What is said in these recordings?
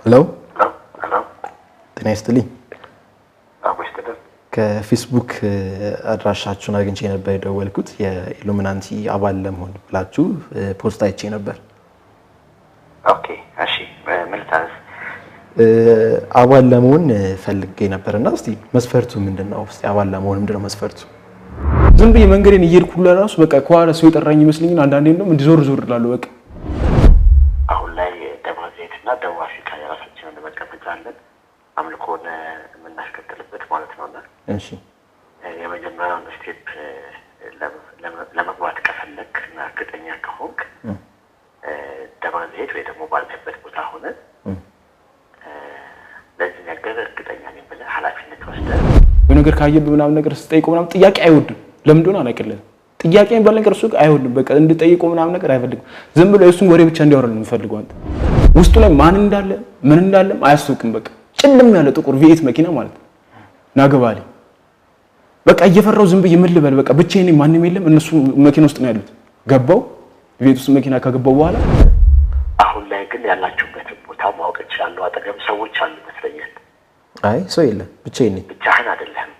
ሄሎ ጤና ይስጥልኝ ከፌስቡክ አድራሻችሁን አግኝቼ ነበር የደወልኩት የኢሉሚናንቲ አባል ለመሆን ብላችሁ ፖስት አይቼ ነበር ኦኬ እሺ መልታስ አባል ለመሆን ፈልጌ ነበርና እስቲ መስፈርቱ ምንድነው እስቲ አባል ለመሆን ምንድነው መስፈርቱ ዝም ብዬ መንገዴን እየሄድኩ ለራሱ በቃ ኳራ ሰው የጠራኝ ይመስልኝና አንዳንዴ እንደውም እንዲዞር ዞር እላለሁ በቃ አሁን ላይ ደማዘይትና ደቡብ አፍሪካ የራሳችንን መቀመጫ አለን አምልኮን የምናስከትልበት ማለት ነውና እሺ የመጀመሪያው ስቴፕ ለመግባት ከፈለክ እና እርግጠኛ ከሆንክ ደማዘይት ወይ ደግሞ ባለበት ቦታ ሆነ ለዚህ ነገር እርግጠኛ ነኝ ብለህ ኃላፊነት ወስደህ በነገር ካየብ ምናምን ነገር ስጠይቀው ምናምን ጥያቄ አይወድም ለምን እንደሆነ አላውቅልህም ጥያቄን ባለ ነገር እሱ አይወድም በቃ እንድጠይቀው ምናምን ነገር አይፈልግም ዝም ብሎ እሱን ወሬ ብቻ እንዲያወራልን የሚፈልገው አንተ ውስጡ ላይ ማን እንዳለ ምን እንዳለም አያስውቅም በቃ ጭልም ያለ ጥቁር ቪኤት መኪና ማለት ነው ናገባሊ በቃ እየፈራው ዝም ብዬ ምን ልበል በቃ ብቻዬን ማንንም የለም እነሱ መኪና ውስጥ ነው ያሉት ገባው ቪኤት ውስጥ መኪና ከገባው በኋላ አሁን ላይ ግን ያላችሁበት ቦታ ማወቅ ይችላል አጠገብ ሰዎች አሉ መስለኛል አይ ሰው የለም ብቻዬን ነኝ ብቻህን አይደለም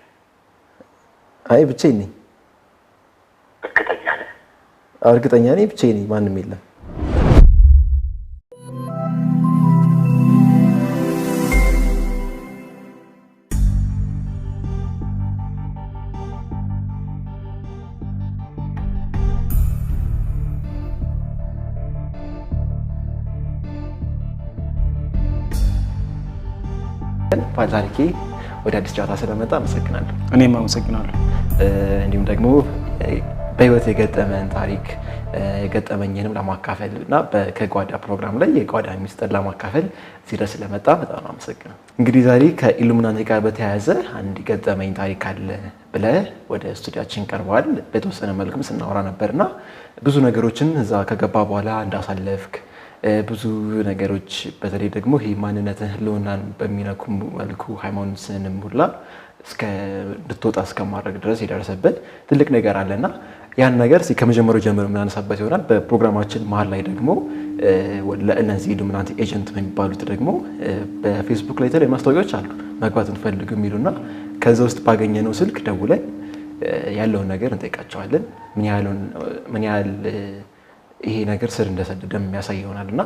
አይ ብቻዬን ነኝ እርግጠኛ ነኝ ብቻዬን ነኝ ማንንም የለም ፋዛልኪ ወደ አዲስ ጨዋታ ስለመጣ አመሰግናለሁ እኔም አመሰግናለሁ እንዲሁም ደግሞ በህይወት የገጠመን ታሪክ የገጠመኝንም ለማካፈልና ከጓዳ ፕሮግራም ላይ የጓዳ ሚስጥር ለማካፈል እዚህ ድረስ ስለመጣ በጣም አመሰግናለሁ እንግዲህ ዛሬ ከኢሉሚናቲ ጋር በተያያዘ አንድ ገጠመኝ ታሪክ አለ ብለህ ወደ ስቱዲያችን ቀርበዋል በተወሰነ መልኩም ስናወራ ነበርና ብዙ ነገሮችን እዛ ከገባ በኋላ እንዳሳለፍክ ብዙ ነገሮች በተለይ ደግሞ ይሄ ማንነትን ህልውናን በሚነኩ መልኩ ሃይማኖትንም ሁላ እስከ ድትወጣ እስከማድረግ ድረስ የደረሰበት ትልቅ ነገር አለና ያን ነገር ከመጀመሪያው ጀምሮ ምናነሳበት ይሆናል በፕሮግራማችን መሀል ላይ ደግሞ ለእነዚህ ኢሉሚናቲ ኤጀንት የሚባሉት ደግሞ በፌስቡክ ላይ የተለያዩ ማስታወቂያዎች አሉ መግባት እንፈልግ የሚሉና ከዛ ውስጥ ባገኘነው ስልክ ደውለን ያለውን ነገር እንጠይቃቸዋለን ምን ያህል ይሄ ነገር ስር እንደሰደደ የሚያሳይ ይሆናልና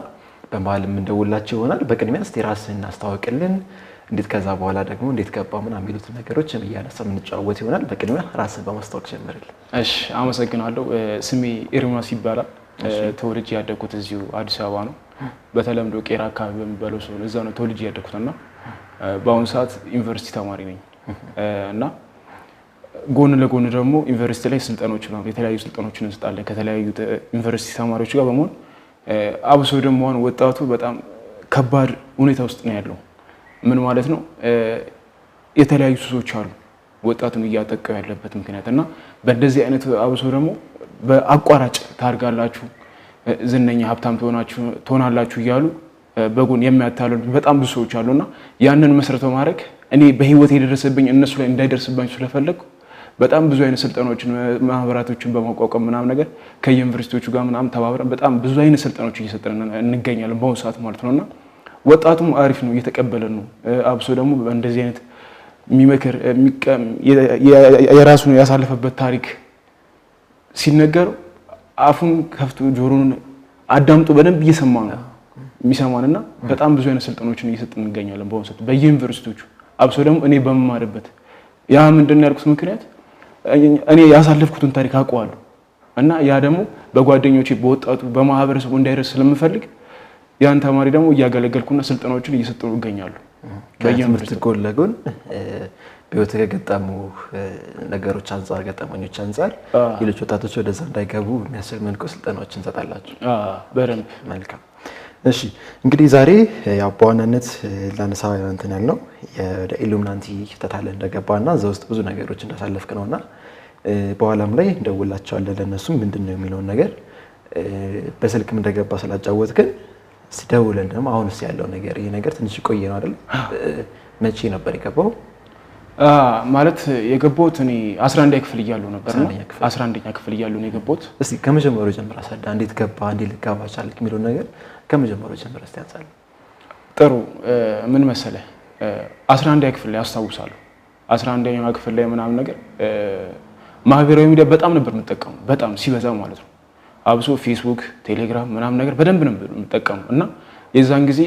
በመሀልም እንደውላችሁ ይሆናል በቅድሚያ እስቲ ራስህን አስተዋውቅልን እንዴት ከዛ በኋላ ደግሞ እንዴት ገባ ምናምን የሚሉት ነገሮች እያነሳን እንጫወት ይሆናል በቅድሚያ ራስህን በማስተዋወቅ ጀምርልን እሺ አመሰግናለሁ ስሜ ኤርሚያስ ይባላል ተወልጄ ያደግኩት እዚሁ አዲስ አበባ ነው በተለምዶ ቄራ አካባቢ በሚባለው ሰው እዛው ነው ተወልጄ ያደግኩትና በአሁኑ ሰዓት ዩኒቨርሲቲ ተማሪ ነኝ እና ጎን ለጎን ደግሞ ዩኒቨርሲቲ ላይ ስልጠናዎች ነው የተለያዩ ስልጠናዎችን እንሰጣለን ከተለያዩ ዩኒቨርሲቲ ተማሪዎች ጋር በመሆን አብሶ ደግሞ ወጣቱ በጣም ከባድ ሁኔታ ውስጥ ነው ያለው ምን ማለት ነው የተለያዩ ሱሶች አሉ ወጣቱን እያጠቃው ያለበት ምክንያትና በእንደዚህ አይነት አብሶ ደግሞ በአቋራጭ ታርጋላችሁ ዝነኛ ሀብታም ትሆናላችሁ እያሉ በጎን የሚያታልሉ በጣም ብዙ ሰዎች አሉና ያንን መስረተው ማድረግ እኔ በህይወት የደረሰብኝ እነሱ ላይ እንዳይደርስባቸው ስለፈለኩ በጣም ብዙ አይነት ስልጠናዎችን ማህበራቶችን በማቋቋም ምናምን ነገር ከዩኒቨርሲቲዎቹ ጋር ምናምን ተባብረን በጣም ብዙ አይነት ስልጠናዎች እየሰጠን እንገኛለን በአሁኑ ሰዓት ማለት ነውና ወጣቱም አሪፍ ነው እየተቀበለ ነው አብሶ ደግሞ እንደዚህ አይነት የሚመክር የራሱን ያሳለፈበት ታሪክ ሲነገር አፉን ከፍቶ ጆሮን አዳምጦ በደንብ እየሰማ ነው የሚሰማንና በጣም ብዙ አይነት ስልጠናዎችን እየሰጠን እንገኛለን በአሁኑ ሰዓት በዩኒቨርሲቲዎቹ አብሶ ደግሞ እኔ በመማርበት ያ ምንድነው ያልኩት ምክንያት እኔ ያሳለፍኩትን ታሪክ አውቀዋለሁ እና ያ ደግሞ በጓደኞቼ በወጣቱ በማህበረሰቡ እንዳይደርስ ስለምፈልግ ያን ተማሪ ደግሞ እያገለገልኩና ስልጠናዎችን እየሰጠው ይገኛሉ በየምርት ጎን ለጎን በህይወት ከገጠሙ ነገሮች አንፃር ገጠመኞች አንፃር ሌሎች ወጣቶች ወደዛ እንዳይገቡ የሚያስችል መልኩ ስልጠናዎችን እንሰጣላችሁ በደንብ መልካም እሺ እንግዲህ ዛሬ ያው በዋናነት ላነሳ እንትን ያልነው ወደ ኢሉሚናንቲ ተታለ እንደገባና እዛ ውስጥ ብዙ ነገሮች እንዳሳለፍክ ነውና በኋላም ላይ እንደውላቸዋለን ለነሱም ምንድነው የሚለው ነገር በስልክም እንደገባ ስላጫወትከን ሲደውለን ደግሞ አሁንስ ያለው ነገር ይሄ ነገር ትንሽ ቆየ ነው አይደል መቼ ነበር የገባው ማለት የገባሁት እኔ 11ኛ ክፍል እያለሁ ነበርና 11ኛ ክፍል እያለሁ ነው የገባሁት እስቲ ከመጀመሪያው ጀምራ አሳዳ እንዴት ገባ እንዴት ልጋባ ቻልክ የሚለው ነገር ከመጀመሪያው ጀምራ እስቲ አንሳለ ጥሩ ምን መሰለህ 11ኛ ክፍል ላይ አስታውሳለሁ 11ኛ ክፍል ላይ ምናምን ነገር ማህበራዊ ሚዲያ በጣም ነበር የምጠቀመው በጣም ሲበዛ ማለት ነው አብሶ ፌስቡክ ቴሌግራም ምናምን ነገር በደንብ ነበር የምጠቀመው እና የዛን ጊዜ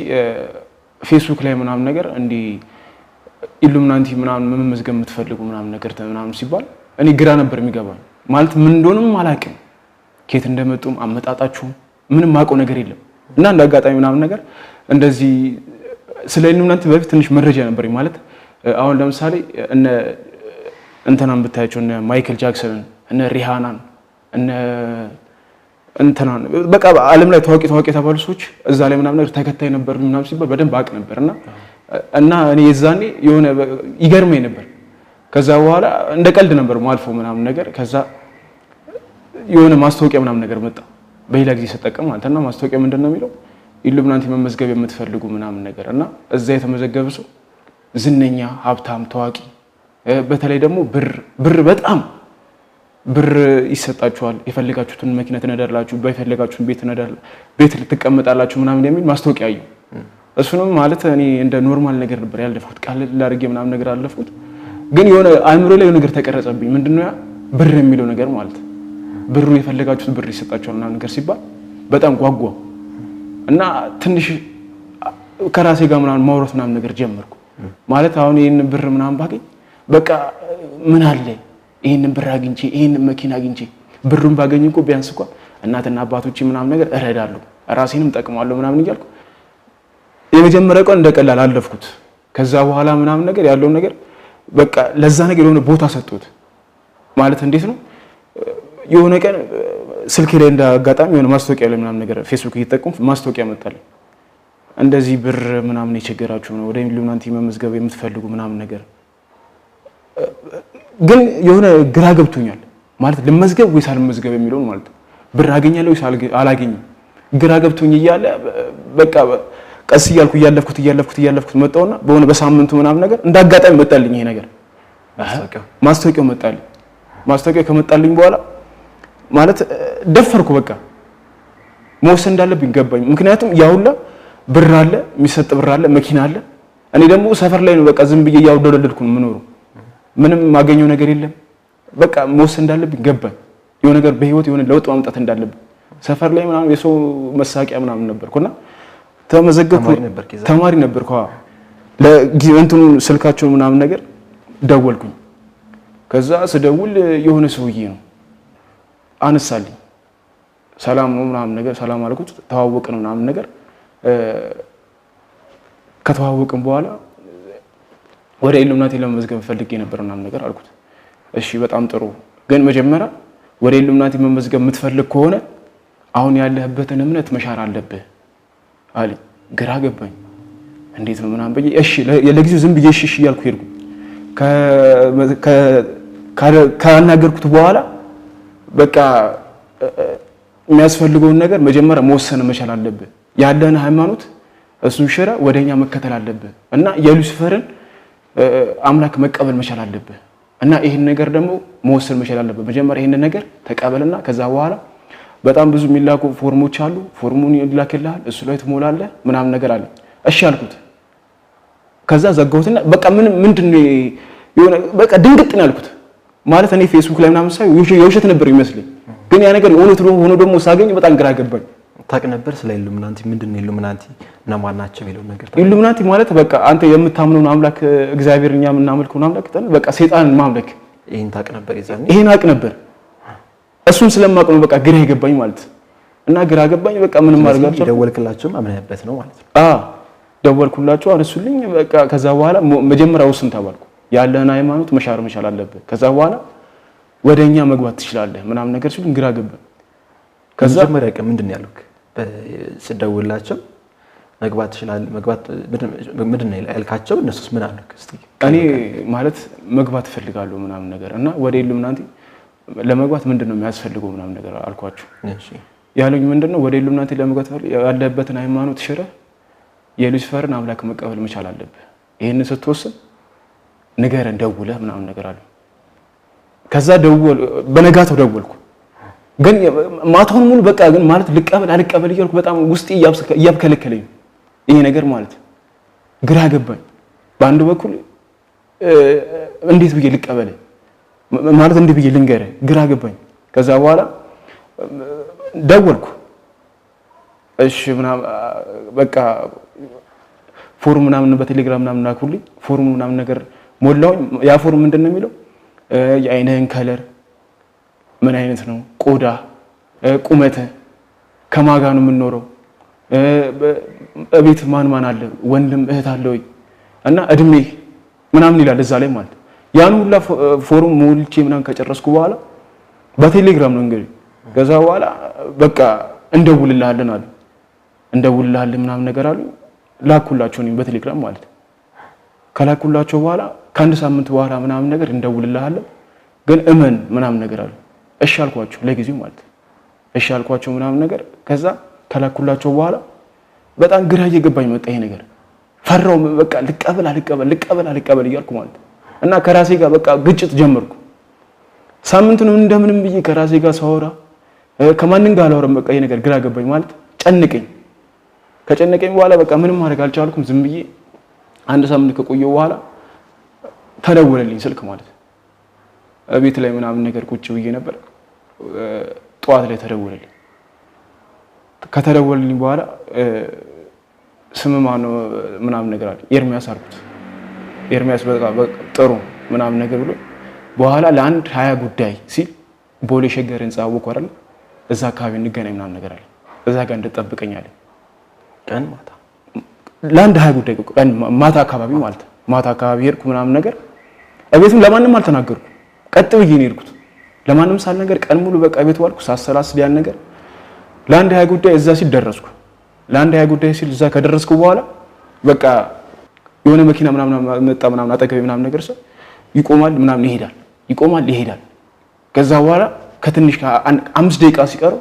ፌስቡክ ላይ ምናምን ነገር እንዲ ኢሉሚናቲ ምናምን መመዝገብ የምትፈልጉ ምናምን ነገር ምናምን ሲባል እኔ ግራ ነበር የሚገባኝ ማለት ምን እንደሆነም አላውቅም ከየት እንደመጡም አመጣጣችሁ ምንም ማውቀው ነገር የለም እና እንደ አጋጣሚ ምናምን ነገር እንደዚህ ስለ ኢሉሚናቲ በፊት ትንሽ መረጃ ነበርኝ ማለት አሁን ለምሳሌ እነ እንተናን ብታያቸው እነ ማይክል ጃክሰን እነ ሪሃናን እነ እንተናን በቃ ዓለም ላይ ታዋቂ የተባሉ ሰዎች እዛ ላይ ምናምን ነገር ተከታይ ነበር ምናምን ሲባል በደንብ አውቅ ነበርና እና እኔ የዛኔ የሆነ ይገርመኝ ነበር ከዛ በኋላ እንደ ቀልድ ነበር ማልፎ ምናምን ነገር ከዛ የሆነ ማስታወቂያ ምናምን ነገር መጣ በሌላ ጊዜ ተጠቀም አንተና ማስታወቂያ ምንድነው የሚለው ኢሉሚናቲ መመዝገብ የምትፈልጉ ምናምን ነገር እና እዛ የተመዘገበ ሰው ዝነኛ ሀብታም ታዋቂ በተለይ ደግሞ ብር በጣም ብር ይሰጣችኋል የፈለጋችሁትን መኪና ትነዳላችሁ በፈለጋችሁን ቤት ልትቀመጣላችሁ ምናምን የሚል ማስታወቂያ አየሁ እሱንም ማለት እኔ እንደ ኖርማል ነገር ነበር ያለፍኩት ቃል ላርጌ ምናምን ነገር አለፍኩት ግን የሆነ አእምሮ ላይ የሆነ ነገር ተቀረጸብኝ ምንድነው ያ ብር የሚለው ነገር ማለት ብሩ የፈለጋችሁት ብር ይሰጣችኋል ምናምን ነገር ሲባል በጣም ጓጓ እና ትንሽ ከራሴ ጋር ምናምን ማውራት ምናምን ነገር ጀመርኩ ማለት አሁን ይሄን ብር ምናምን ባገኝ በቃ ምን አለ ይሄን ብር አግኝቼ ይሄን መኪና አግኝቼ ብሩን ባገኝ እኮ ቢያንስ እንኳን እናትና አባቶቼ ምናምን ነገር እረዳለሁ ራሴንም ጠቅማለሁ ምናምን እያልኩ የመጀመሪያው ቀን እንደቀላል አለፍኩት ከዛ በኋላ ምናምን ነገር ያለው ነገር በቃ ለዛ ነገር የሆነ ቦታ ሰጥቶት ማለት እንዴት ነው የሆነ ቀን ስልኬ ላይ እንዳጋጣሚ የሆነ ማስታወቂያ ላይ ምናምን ነገር ፌስቡክ እየተጠቀምኩ ማስታወቂያ መጣልኝ እንደዚህ ብር ምናምን የቸገራችሁ ነው ወደ ኢሉሚናቲ መመዝገብ የምትፈልጉ ምናምን ነገር ግን የሆነ ግራ ገብቶኛል ማለት ለመዝገብ ወይስ አልመዝገብ የሚለው ማለት ብር አገኛለሁ ወይስ አላገኝም ግራ ገብቶኝ እያለ በቃ ቀስ እያልኩ እያለፍኩት መጣውና በሆነ በሳምንቱ ምናምን ነገር እንዳጋጣሚ መጣልኝ ይሄ ነገር ማስታወቂያው መጣልኝ ማስታወቂያው ከመጣልኝ በኋላ ማለት ደፈርኩ በቃ መወሰን እንዳለብኝ ገባኝ ምክንያቱም ያውላ ብር አለ የሚሰጥ ብር አለ መኪና አለ እኔ ደግሞ ሰፈር ላይ ነው በቃ ዝም ብዬ ያውደለልኩ ምኖሩ ምንም ማገኘው ነገር የለም በቃ መወሰን እንዳለብኝ ገባኝ የሆነ ነገር በህይወት የሆነ ለውጥ ማምጣት እንዳለብኝ ሰፈር ላይ ምናምን የሰው መሳቂያ ምናምን ነበርኩና ተመዘገብኩ ተማሪ ነበርኩ ለጊዜንቱን ስልካቸው ምናምን ነገር ደወልኩኝ ከዛ ስደውል የሆነ ሰውዬ ነው አነሳልኝ ሰላም ነው ምናምን ነገር ሰላም አልኩት ተዋወቅን ምናምን ነገር ከተዋወቅን በኋላ ወደ ኢሉሚናቲ ለመመዝገብ ፈልጌ ነበር ምናምን ነገር አልኩት እሺ በጣም ጥሩ ግን መጀመሪያ ወደ ኢሉሚናቲ መመዝገብ የምትፈልግ ከሆነ አሁን ያለህበትን እምነት መሻር አለብህ አለኝ ግራ ገባኝ እንዴት ነው ምናምን በየ እሺ ለጊዜው ዝም ብዬ እሺ እያልኩ ሄድኩ ካናገርኩት በኋላ በቃ የሚያስፈልገውን ነገር መጀመሪያ መወሰን መቻል አለብህ ያለህን ሃይማኖት እሱን ሽራ ወደኛ መከተል አለብህ እና የሉሲፈርን አምላክ መቀበል መቻል አለብህ እና ይሄን ነገር ደግሞ መወሰን መቻል አለብህ መጀመሪያ ይሄን ነገር ተቀበልና ከዛ በኋላ በጣም ብዙ ሚላኩ ፎርሞች አሉ ፎርሙን ይላክልሃል እሱ ላይ ትሞላለህ ምናምን ነገር አለ እሺ አልኩት ከዛ ዘጋሁትና በቃ ምንድነው የሆነ በቃ ድንግጥ ነው ያልኩት ማለት እኔ ፌስቡክ ላይ ምናምን ሳይ የውሸት ነበር ይመስልኝ ግን ያ ነገር እውነት ሆኖ ደግሞ ሳገኝ በጣም ግራ ገባኝ ታቅ ነበር ስለ ኢሉሚናቲ ምንድነው ኢሉሚናቲ እና ማናቸው የሚለው ነገር ኢሉሚናቲ ማለት በቃ አንተ የምታምነው አምላክ እግዚአብሔርኛ የምናመልከው አምላክ በቃ ሰይጣንን ማምለክ ይሄን ታቅ ነበር ይዛኔ ይሄን አቅ ነበር እሱን ስለማቅ ነው በቃ ግራ ይገባኝ ማለት እና ግራ ገባኝ በቃ ምንም አድርጋችሁ ደወልክላችሁ አምነህበት ነው ማለት ደወልኩላችሁ አነሱልኝ በቃ ከዛ በኋላ መጀመሪያው ስም ተባልኩ ያለህን ሃይማኖት መሻር መቻል አለበት ከዛ በኋላ ወደኛ መግባት ትችላለህ ምናምን ነገር ሲሉኝ ግራ ገባኝ ከዛ መጀመሪያ ቀን ምንድነው ያሉክ በስደውላቸው መግባት ትችላለህ መግባት ምንድነው ያልካቸው እነሱስ ምን አሉክ እስቲ እኔ ማለት መግባት ፈልጋለሁ ምናምን ነገር እና ወደ ኢሉሚናቲ ለመግባት ምንድነው የሚያስፈልገው ምናምን ነገር አልኳችሁ እሺ ያሉኝ ምንድነው ወደ ኢሉሚናቲ ለመግባት ያለበትን ሃይማኖት ሽረህ የሉሲፈርን አምላክ መቀበል መቻል አለብህ ይሄን ስትወስን ንገረን ደውለህ ምናምን ነገር አለ ከዛ በነጋታው ደወልኩ ግን ማታውን ሙሉ በቃ ግን ማለት ልቀበል አልቀበል እያልኩ በጣም ውስጤ እያብከለከለኝ ይሄ ነገር ማለት ግራ ገባኝ። በአንድ በኩል እንዴት ብዬ ልቀበል ማለት እንዴት ብዬ ልንገርህ ግራ ገባኝ። ከዛ በኋላ ደወልኩ። እሺ ምናምን በቃ ፎርም ምናምን በቴሌግራም ምናምን ላኩልኝ። ፎርም ምናምን ነገር ሞላውኝ። ያ ፎርም ምንድነው የሚለው የአይንህን ከለር ምን አይነት ነው፣ ቆዳ፣ ቁመት፣ ከማን ጋር ነው የምንኖረው፣ እቤት ማን ማን አለ፣ ወንድም እህት አለ ወይ እና እድሜ ምናምን ይላል እዛ ላይ ማለት። ያን ሁላ ፎርም ሞልቼ ምናምን ከጨረስኩ በኋላ በቴሌግራም ነው እንግዲህ ከዛ በኋላ በቃ እንደውልልሃለን አሉ። እንደውልልሃለን ምናምን ነገር አሉ። ላኩላቸው ነው በቴሌግራም ማለት። ከላኩላቸው በኋላ ከአንድ ሳምንት በኋላ ምናምን ነገር እንደውልልሃለን ግን እመን ምናምን ነገር አሉ። እሺ አልኳቸው ለጊዜው ማለት። እሺ አልኳቸው ምናምን ነገር። ከዛ ከላኩላቸው በኋላ በጣም ግራ እየገባኝ መጣ ይሄ ነገር። ፈራው በቃ ልቀበል እያልኩ ማለት እና ከራሴ ጋር በቃ ግጭት ጀመርኩ። ሳምንቱን እንደምንም ብዬ ከራሴ ጋር ሳወራ ከማንም ጋር አላወራም። በቃ ይሄ ነገር ግራ ገባኝ ማለት ጨነቀኝ። ከጨነቀኝ በኋላ በቃ ምንም ማድረግ አልቻልኩም። ዝም ብዬ አንድ ሳምንት ከቆየው በኋላ ተደወለልኝ ስልክ ማለት። ቤት ላይ ምናምን ነገር ቁጭ ብዬ ነበር። ጠዋት ላይ ተደወለልኝ። ከተደወለልኝ በኋላ ስም ማነው ምናምን ነገር አለ። ኤርሚያስ አልኩት። ኤርሚያስ በቃ ጥሩ ምናምን ነገር ብሎ በኋላ ለአንድ 20 ጉዳይ ሲል ቦሌ ሸገር ህንጻ አወቀ አይደል? እዛ አካባቢ እንገናኝ ምናምን ነገር አለ። እዛ ጋር እንድጠብቀኝ አለ። ቀን ማታ ለአንድ 20 ጉዳይ ቀን ማታ አካባቢ ማለት ማታ አካባቢ ሄድኩ ምናምን ነገር። እቤትም ለማንም አልተናገርኩም። ቀጥ ብዬ ነው የሄድኩት ለማንም ሳልነገር። ቀን ሙሉ በቃ ቤት ዋልኩ ሳሰላስል ያን ነገር። ለአንድ 20 ጉዳይ እዛ ሲል ደረስኩ። ለአንድ 20 ጉዳይ ሲል እዛ ከደረስኩ በኋላ በቃ የሆነ መኪና ምናምን መጣ ምናምን አጠገቤ ምናምን ነገር ሰው ይቆማል ምናምን ይሄዳል። ከዛ በኋላ ከትንሽ 5 ደቂቃ ሲቀረው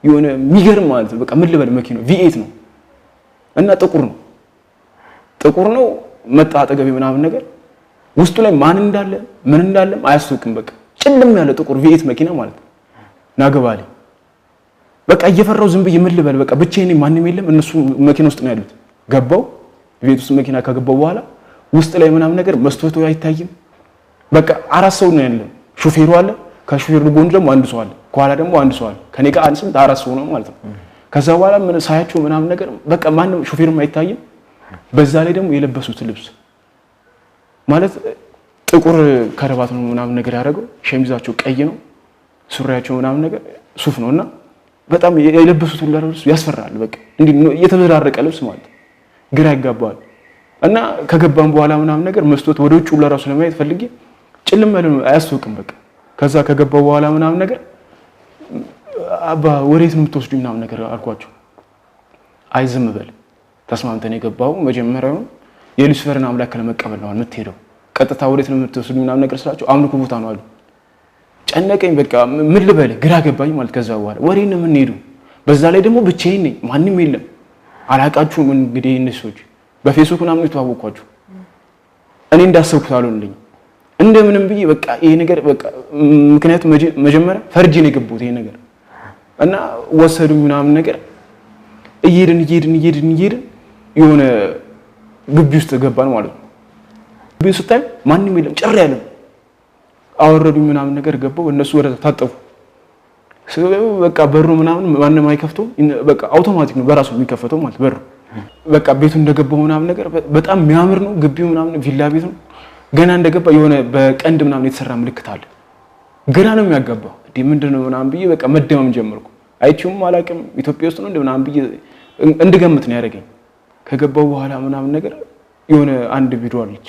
የሆነ የሚገርም ማለት ነው በቃ ምን ልበል መኪናው V8 ነው እና ጥቁር ነው መጣ አጠገቤ ምናምን ነገር። ውስጡ ላይ ማን እንዳለ ምን እንዳለም አያስታውቅም። በቃ ጭልም ያለ ጥቁር V8 መኪና ማለት ነው። ናገባሊ በቃ እየፈራው ዝም ብዬ ምን ልበል በቃ ብቻዬን ማንንም የለም። እነሱ መኪና ውስጥ ነው ያሉት። ገባው ቤት ውስጥ መኪና ከገባው በኋላ ውስጥ ላይ ምናምን ነገር መስታወቱ አይታይም። በቃ 4 ሰው ነው ያለው። ሹፌሩ አለ፣ ከሹፌሩ ጎን ደግሞ አንድ ሰው አለ፣ ከኋላ ደግሞ አንድ ሰው አለ። ከኔ ጋር 4 ሰው ነው ማለት ነው። ከዛ በኋላ ምን ሳያቸው ምናምን ነገር በቃ ማንም ሹፌሩም አይታይም። በዛ ላይ ደግሞ የለበሱት ልብስ ማለት ጥቁር ከረባት ነው ምናምን ነገር ያደረገው። ሸሚዛቸው ቀይ ነው፣ ሱሪያቸው ምናምን ነገር ሱፍ ነውና በጣም የለበሱት ሁሉ ልብስ ያስፈራል። በቃ እንዴ የተዘራረቀ ልብስ ማለት ግራ ያጋባል። እና ከገባን በኋላ ምናምን ነገር መስቶት ወደ ውጭ ሁሉ ራሱ ለማየት ፈልጌ ጭልም ያለ ነው አያስታውቅም። በቃ ከዛ ከገባው በኋላ ምናምን ነገር አባ ወዴት ነው የምትወስዱኝ ምናምን ነገር አልኳቸው። አይ ዝም በል ተስማምተን የገባው መጀመሪያው የሉሲፈርን አምላክ ለመቀበል ነው የምትሄደው። ቀጥታ ወዴት ነው የምትወስዱኝ ምናምን ነገር ስላቸው አምልኮ ቦታ ነው አሉ። ጨነቀኝ። በቃ ምን ልበል ግራ ገባኝ ማለት። ከዛ በኋላ ወሬን ነው የምንሄደው። በዛ ላይ ደግሞ ብቻዬን ነኝ፣ ማንም የለም። አላቃችሁም እንግዲህ እነሱ ሰዎች በፌስቡክ ምናምን የተዋወቅኳችሁ እኔ እንዳሰብኩት አልሆነልኝ። እንደምንም ብዬ በቃ ይሄ ነገር በቃ ምክንያቱም መጀመሪያ ፈርጄ ነው የገባሁት ይሄ ነገር እና ወሰዱኝ ምናምን ነገር። እየሄድን የሆነ ግቢ ውስጥ ገባን ማለት ነው። ግቢ ውስጥ ስታይ ማንም የለም፣ ጭር ያለ። አወረዱኝ ምናምን ነገር ገባው። እነሱ ወደ ታጠፉ። በቃ በሩ ምናምን ማንም አይከፍተው። በቃ አውቶማቲክ ነው በራሱ የሚከፈተው ማለት በሩ። በቃ ቤቱ እንደገባው ምናምን ነገር በጣም የሚያምር ነው ግቢው ምናምን ቪላ ቤት ነው። ገና እንደገባ የሆነ በቀንድ ምናምን የተሰራ ምልክት አለ። ገና ነው የሚያጋባው። እንዴ ምንድነው ምናምን ብዬ በቃ መደመም ጀመርኩ። አይቼውም አላውቅም ኢትዮጵያ ውስጥ ነው እንደ ምናምን ብዬ እንድገምት ነው ያደረገኝ። ከገባው በኋላ ምናምን ነገር የሆነ አንድ ቪዲዮ አለች።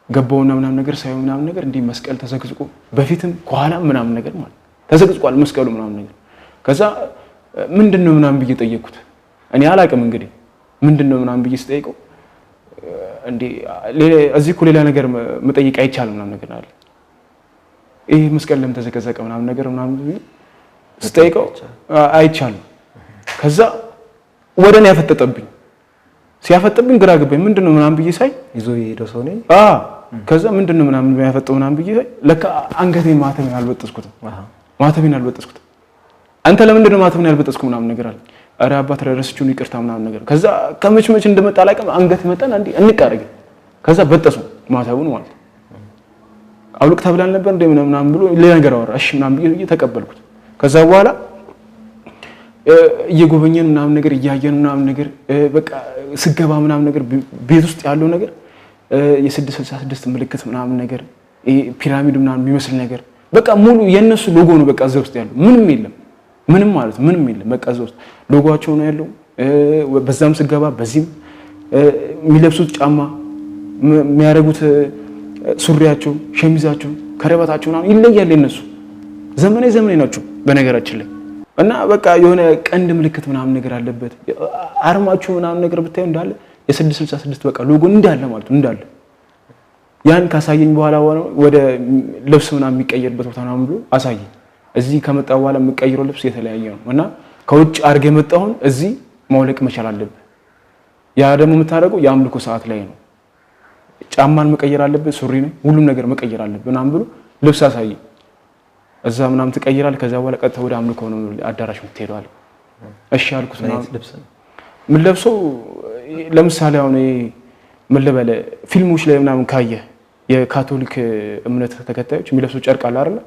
ገባውና ምናምን ነገር ሳይው ምናምን ነገር እንዴ መስቀል ተዘግዝቆ በፊትም ከኋላም ምናምን ነገር ማለት ተዘግዝቋል መስቀሉ ምናምን ነገር። ከዛ ምንድነው ምናምን ብዬ ጠየቅኩት። እኔ አላውቅም እንግዲህ ምንድነው ምናምን ብዬ ስጠይቀው እንዴ እዚህ እኮ ሌላ ነገር መጠየቅ አይቻልም ምናምን ነገር አለ። ይሄ መስቀል ለምን ተዘቀዘቀ ምናምን ነገር ምናምን ስጠይቀው አይቻልም። ከዛ ወደኔ ያፈጠጠብኝ። ሲያፈጥብኝ ግራ ገባኝ። ምንድነው ምናምን ብዬ ሳይ ይዞ የሄደው ሰው ነው። ከዛ ምንድነው ምናምን ያፈጠው ምናምን ብዬ ሳይ ለካ አንገቴን ማተቤን አልበጠስኩትም። አንተ ለምንድነው ማተቤን ያልበጠስኩ ምናምን ነገር አለ። ኧረ አባት ረስቼውን ይቅርታ ምናምን ነገር ከዛ ከመች እንደመጣ አላውቅም አንገት መጣን አንዴ እንቃረግ ከዛ በጠሱ ማታቡን ማለት አውልቅ ተብላል ነበር እንደ ምናምን ብሎ ሌላ ነገር አወራ እሺ ምናምን ብዬ ተቀበልኩት ከዛ በኋላ እየጎበኘን ምናምን ነገር እያየን ምናምን ነገር በቃ ስገባ ምናምን ነገር ቤት ውስጥ ያለው ነገር የ666 ምልክት ምናምን ነገር ፒራሚድ ምናምን የሚመስል ነገር በቃ ሙሉ የነሱ ሎጎ ነው በቃ እዛ ውስጥ ያለው ምንም የለም ምንም ማለት ምንም የለም በቃ እዛ ውስጥ ሎጎአቸው ነው ያለው በዛም ስገባ በዚህም የሚለብሱት ጫማ የሚያረጉት ሱሪያቸው ሸሚዛቸው ከረባታቸው ምናምን ይለያል የነሱ ዘመናዊ ናቸው በነገራችን ላይ እና በቃ የሆነ ቀንድ ምልክት ምናምን ነገር አለበት አርማቸው ምናምን ነገር ብታዩ እንዳለ የ666 በቃ ሎጎ እንዳለ ማለት ነው እንዳለ ያን ካሳየኝ በኋላ ወደ ልብስ ምናምን የሚቀየርበት ቦታ ምናምን ብሎ አሳየኝ እዚህ ከመጣ በኋላ የምቀይረው ልብስ የተለያየ ነው እና ከውጭ አርገ የመጣውን እዚህ ማውለቅ መቻል አለበት ያ ደግሞ የምታደርገው የአምልኮ ሰዓት ላይ ነው ጫማን መቀየር አለበት ሱሪ ነው ሁሉም ነገር መቀየር አለበት ምናምን ብሎ ልብስ አሳየኝ እዛ ምናምን ትቀይራል ከዛ በኋላ ቀጥታ ወደ አምልኮ ነው አዳራሽ የምትሄደው አለ እሺ አልኩት ምናምን ልብስ ምን ለብሰው ለምሳሌ አሁን ምን ልበለ ፊልሞች ላይ ምናምን ካየ የካቶሊክ እምነት ተከታዮች የሚለብሱት ጨርቅ አለ አይደል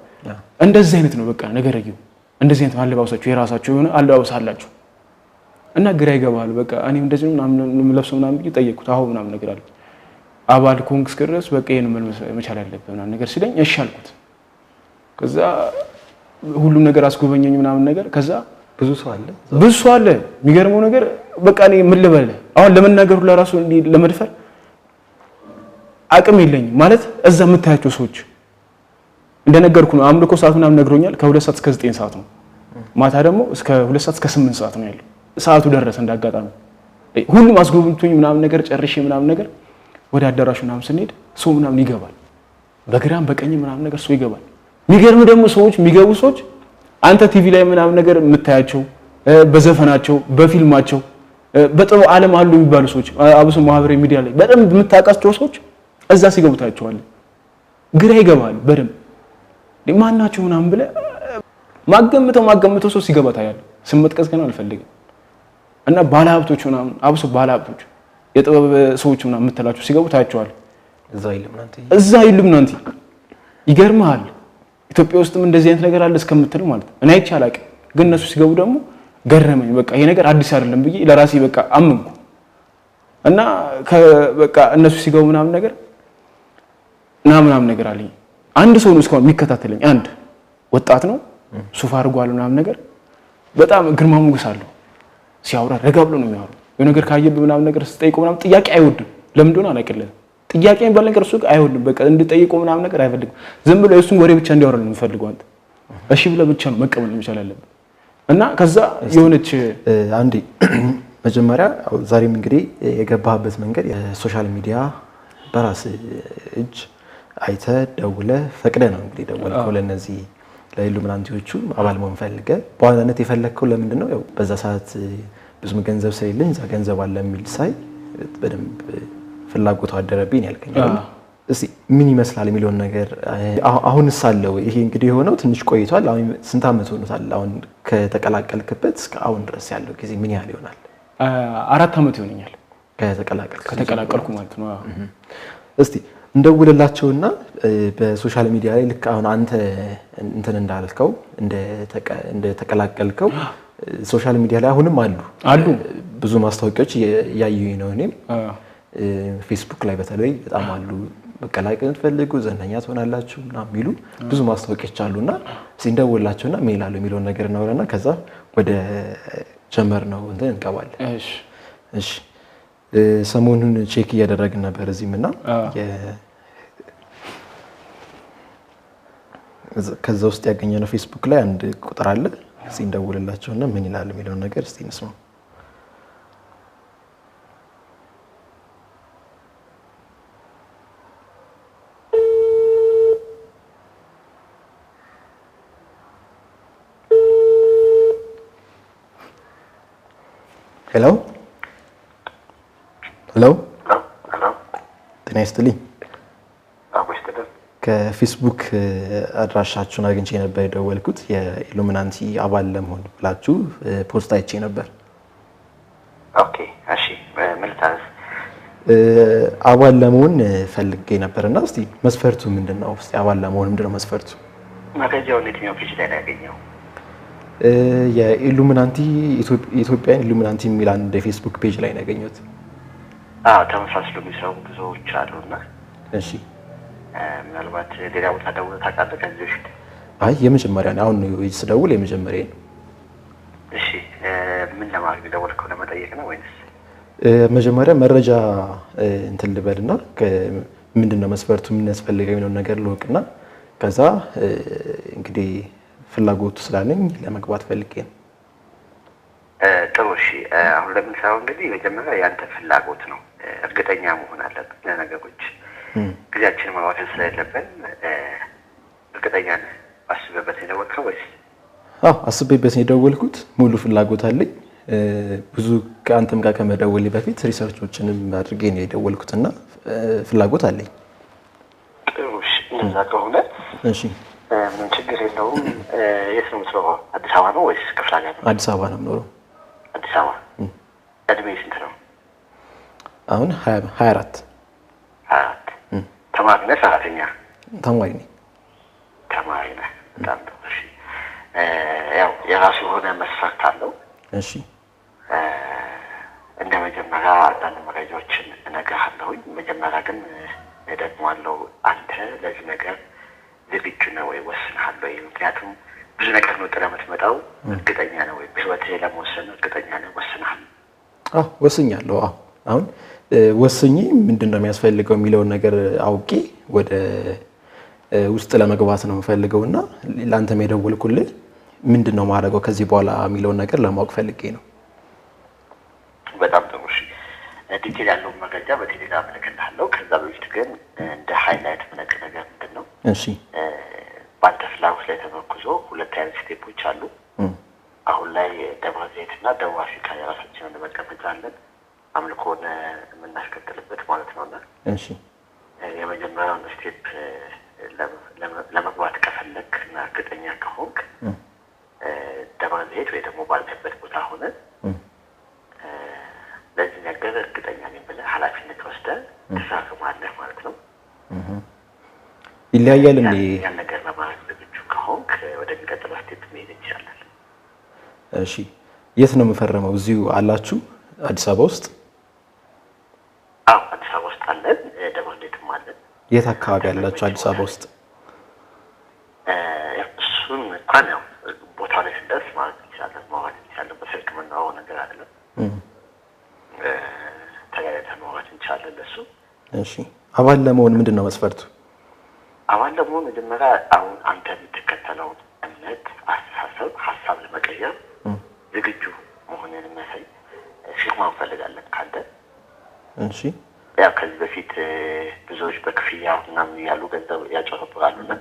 እንደዚህ አይነት ነው በቃ ነገርየው እንደዚህ አይነት አለባበሳቸው የራሳቸው የሆነ አለባበስ አላቸው እና ግራ ይገባል በቃ እኔ እንደዚህ ነው ምናምን ለብሰው ምናምን ይጠየቁት አሁን ምናምን ነገር አለ አባል ኮንግስ ከረስ በቃ ይሄን መቻል አለበት ምናምን ነገር ሲለኝ እሺ አልኩት ከዛ ሁሉም ነገር አስጎበኘኝ ምናምን ነገር ከዛ ብዙ ሰው አለ የሚገርመው ነገር በቃ እኔ ምን ልበል አሁን ለመናገሩ ለራሱ ለመድፈር አቅም የለኝም ማለት እዛ የምታያቸው ሰዎች እንደነገርኩ ነው አምልኮ ሰዓት ምናምን ነግሮኛል ከ2 ሰዓት እስከ 9 ሰዓት ነው ማታ ደግሞ እስከ 2 ሰዓት እስከ 8 ሰዓት ነው ያለው ሰዓቱ ደረሰ እንዳጋጣሚ ሁሉም አስጎብኝቶኝ ምናምን ነገር ጨርሼ ምናምን ነገር ወደ አዳራሹ ምናምን ስንሄድ ሰው ምናምን ይገባል በግራም በቀኝ ምናምን ነገር ሰው ይገባል የሚገርም ደግሞ ሰዎች የሚገቡ ሰዎች አንተ ቲቪ ላይ ምናምን ነገር የምታያቸው በዘፈናቸው በፊልማቸው በጥበብ ዓለም አሉ የሚባሉ ሰዎች አብሶ ማህበራዊ ሚዲያ ላይ በደንብ የምታውቃቸው ሰዎች እዛ ሲገቡ ታያቸዋል ግራ ይገባል በደንብ ማናቸው ምናምን ብለ ማገምተው ሰው ሲገባ ታያል ስመጥቀስ ገና አልፈልግም እና ባለሀብቶች ምናምን አብሶ ባለሀብቶች የጥበብ ሰዎች ምናምን የምትላቸው ሲገቡ ታያቸዋል እዛ ይልምናንተ ይገርማል ኢትዮጵያ ውስጥም እንደዚህ አይነት ነገር አለ እስከምትል ማለት እኔ አይቼ አላውቅም ግን እነሱ ሲገቡ ደግሞ ገረመኝ በቃ ይሄ ነገር አዲስ አይደለም ብዬ ለራሴ በቃ አመንኩ እና በቃ እነሱ ሲገቡ ምናምን ነገር አለኝ አንድ ሰው ነው እስካሁን የሚከታተለኝ አንድ ወጣት ነው ሱፍ አድርጓል ምናምን ነገር በጣም ግርማ ሞገስ አለው ሲያወራ ረጋ ብሎ ነው የሚያወራው የሆነ ነገር ካየብ ምናምን ነገር ስጠይቀው ምናምን ጥያቄ አይወድም ለምን እንደሆነ አላውቅለትም ጥያቄ የሚባል ነገር እሱ አይወድም በቃ እንድጠይቀው ምናምን ነገር አይፈልግም ዝም ብሎ የሱን ወሬ ብቻ እንዲያወራልን የሚፈልገው አንተ እሺ ብለህ ብቻ ነው መቀበል የሚቻል ያለብህ እና ከዛ የሆነች አንዴ መጀመሪያ ዛሬም እንግዲህ የገባህበት መንገድ የሶሻል ሚዲያ በራስ እጅ አይተ ደውለ ፈቅደ ነው እንግዲህ ደውለከው ለነዚህ ለኢሉሚናቲዎቹ አባል መሆን ፈልገህ በዋናነት የፈለከው ለምንድን ነው ያው በዛ ሰዓት ብዙ ገንዘብ ስለሌለኝ እዛ ገንዘብ አለ የሚል ሳይ በደንብ ፍላጎቱ አደረብኝ ያልከኝ እስቲ ምን ይመስላል የሚለውን ነገር አሁንስ አለው ይሄ እንግዲህ የሆነው ትንሽ ቆይቷል አሁን ስንት አመት ሆኖታል አሁን ከተቀላቀልክበት እስከ አሁን ድረስ ያለው ጊዜ ምን ያህል ይሆናል 4 አመት ይሆነኛል ከተቀላቀልኩ ማለት ነው እስቲ እንደውልላቸውና በሶሻል ሚዲያ ላይ ልክ አሁን አንተ እንትን እንዳልከው እንደ ተቀላቀልከው ሶሻል ሚዲያ ላይ አሁንም አሉ ብዙ ማስታወቂያዎች ያዩኝ ነው እኔም ፌስቡክ ላይ በተለይ በጣም አሉ መቀላቀል ፈልጉ ዘነኛ ትሆናላችሁ እና የሚሉ ብዙ ማስታወቂያዎች አሉና ሲንደውልላቸውና ምን ይላሉ የሚለውን ነገር እናወራና ከዛ ወደ ጀመር ነው እንትን እንቀባለን እሺ ሰሞኑን ቼክ እያደረግን ነበር እዚህም እና ከዛ ውስጥ ያገኘነው ፌስቡክ ላይ አንድ ቁጥር አለ ሲንደውልላቸውና ምን ይላሉ የሚለውን ነገር እስቲ እንስማው ሄሎ ጤና ይስጥልኝ ከፌስቡክ አድራሻችሁን አግኝቼ ነበር የደወልኩት የኢሉሚናቲ አባል ለመሆን ብላችሁ ፖስት አይቼ ነበር ኦኬ እሺ ምን ልታዘዝ? አባል ለመሆን ፈልጌ ነበርና እስቲ መስፈርቱ ምንድነው? እስቲ አባል ለመሆን ምንድነው መስፈርቱ? መረጃውን የትኛው ፔጅ ላይ ያገኘው? የኢሉሚናንቲ ኢትዮጵያን ኢሉሚናንቲ የሚል አንድ የፌስቡክ ፔጅ ላይ ነው ያገኘሁት። ተመሳስሎ የሚሰሩ ብዙዎች አሉና እሺ ምናልባት ሌላ ቦታ ደውለህ ታውቃለህ ከዚህ በፊት? አይ የመጀመሪያ ነው። አሁን ስደውል የመጀመሪያ ነው። እሺ ምን ለማድረግ ደወልከው? ለመጠየቅ ነው ወይስ? መጀመሪያ መረጃ እንትን ልበልና ምንድነው መስፈርቱ ምን ያስፈልገው የሚለውን ነገር ልወቅና ከዛ እንግዲህ ፍላጎቱ ስላለኝ ለመግባት ፈልጌ ነው። ጥሩ እሺ። አሁን ለምንሰራው እንግዲህ መጀመሪያ ያንተ ፍላጎት ነው። እርግጠኛ መሆን አለብን ለነገሮች ጊዜያችንን ማባከን ስለሌለብን። እርግጠኛ ነህ? አስበህበት ነው የደወልከው ወይስ? አስቤበት ነው የደወልኩት። ሙሉ ፍላጎት አለኝ። ብዙ ከአንተም ጋር ከመደወሌ በፊት ሪሰርቾችንም አድርጌ ነው የደወልኩትና ፍላጎት አለኝ። ጥሩ እሺ። እንደዛ ከሆነ እሺ ምንም ችግር የለውም። የት ነው የምትኖረው? አዲስ አበባ ነው ወይስ ክፍለ ሀገር ነው? አዲስ አበባ ነው የምኖረው። አዲስ አበባ። እድሜ ስንት ነው? አሁን 24 ተማሪ ነህ? ሰራተኛ? ተማሪ ነኝ። ተማሪ ነህ። በጣም ጥሩ እሺ። ያው የራሱ የሆነ መስፈርት አለው። እሺ እንደ መጀመሪያ አንዳንድ መረጃዎችን እነግርሃለሁኝ። መጀመሪያ ግን እደግመዋለሁ፣ አንተ ለዚህ ነገር ዝግጁ ነው ወይ? ወስነሃል ወይ? ምክንያቱም ብዙ ነገር ነው ጥለህ የምትመጣው። እርግጠኛ ነው ወይ? በህይወትህ ለመወሰን እርግጠኛ ነው? ወስነሃል? ወስኛለሁ። አሁን ወስኜ ምንድነው የሚያስፈልገው የሚለውን ነገር አውቄ ወደ ውስጥ ለመግባት ነው የምፈልገውና ለአንተም የደወልኩልህ ምንድነው ማድረገው ከዚህ በኋላ የሚለውን ነገር ለማወቅ ፈልጌ ነው። በጣም ጥሩ እሺ። ዲቴል ያለውን መረጃ በቴሌግራም እልክልሃለሁ። ከዛ በፊት ግን እንደ ሃይላይት የምነግርህ ነገር ምንድን ነው? እሺ በአንተ ፍላጎት ላይ ተመርኩዞ ሁለት አይነት ስቴፖች አሉ። አሁን ላይ ደብረ ዘይት እና ደቡብ አፍሪካ የራሳችንን መቀመጫ አለን፣ አምልኮን የምናስከትልበት ማለት ነውና እሺ የመጀመሪያውን ስቴፕ ለመግባት ከፈለክ እና እርግጠኛ ከሆንክ ደብረ ዘይት ወይ ደግሞ ባለበት ቦታ ሆነ ለዚህ ነገር እርግጠኛ ነኝ ብለህ ኃላፊነት ወስደህ ትሳተፋለህ ማለት ነው። ይለያያል እንዴ? ያን ነገር ለማድረግ ዝግጁ ከሆንክ ወደሚቀጥለው ስቴፕ መሄድ ይቻላል። እሺ የት ነው የምፈረመው? እዚሁ አላችሁ አዲስ አበባ ውስጥ? አዲስ አበባ ውስጥ አለን፣ ደብረ ዘይትም አለን። የት አካባቢ ያላችሁ አዲስ አበባ ውስጥ? እሱን እንኳን ያው ቦታው ላይ ስንደርስ ማለት እንችላለን፣ ማውራት እንችላለን። በስልክ የምናወራው ነገር አይደለም። ተገናኝተን ማውራት እንችላለን ለሱ። እሺ አባል ለመሆን ምንድን ነው መስፈርቱ? አባል ለመሆን መጀመሪያ አሁን አንተ የምትከተለውን እምነት፣ አስተሳሰብ፣ ሀሳብ ለመቀየር ዝግጁ መሆንን የሚያሳይ ፊርማ እንፈልጋለን ካንተ። እሺ ያው ከዚህ በፊት ብዙዎች በክፍያ ምናምን ያሉ ገንዘብ ያጭበረብራሉና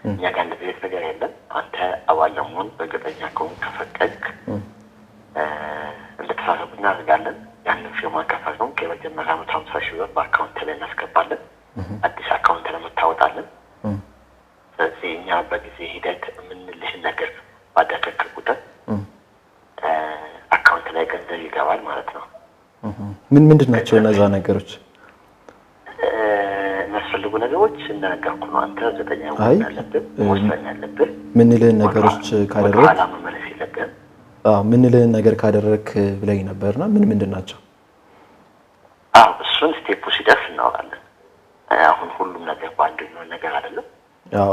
እኛ ጋር እንደዚህ አይነት ነገር የለም። አንተ አባል ለመሆን እርግጠኛ ከሆንክ ከፈቀድክ እንድትፈርም እናደርጋለን። ያንን ፊርማ ከፈረምክ የመጀመሪያ 150,000 ብር በአካውንት ላይ እናስገባለን። አዲስ አካውንት ለምታወጣለን። ስለዚህ እኛ በጊዜ ሂደት የምንልህን ነገር ባደረግክ ቁጥር አካውንት ላይ ገንዘብ ይገባል ማለት ነው። ምንድን ናቸው እነዛ ነገሮች? የሚያስፈልጉ ነገሮች እንደነገርኩ ነው። አንተ እርግጠኛ መሆን ያለብህ፣ መወሰን ያለብህ። ምንልህን ነገሮች ካደረግክ ኋላ መመለስ የለብህም። ምንልህን ነገር ካደረግክ ብለኝ ነበርና ምንድን ናቸው? እሱን ስቴፑ ሲደርስ እናወራለን። አሁን ሁሉም ነገር በአንድ ነገር አይደለም።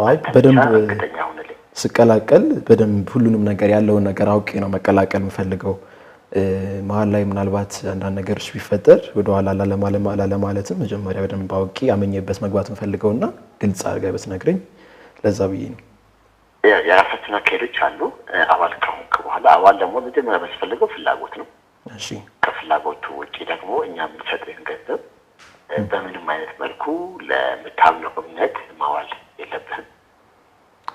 አይ በደንብ እርግጠኛ ሁንልኝ። ስቀላቀል በደንብ ሁሉንም ነገር ያለውን ነገር አውቄ ነው መቀላቀል የምፈልገው። መሀል ላይ ምናልባት አንዳንድ ነገሮች ቢፈጠር ወደ ኋላ ላለማለትም መጀመሪያ በደንብ አውቄ አመኘበት መግባት የምፈልገውና ግልጽ አድርገህ ብትነግረኝ ለዛ ብዬ ነው። የራሳችን አካሄዶች አሉ። አባል ከሆንክ በኋላ አባል ደግሞ መጀመሪያ የሚያስፈልገው ፍላጎት ነው። እሺ ከፍላጎቱ ውጪ ደግሞ እኛ የምንሰጥህን ገንዘብ በምንም አይነት መልኩ ለምታምነው እምነት ማዋል የለብህም።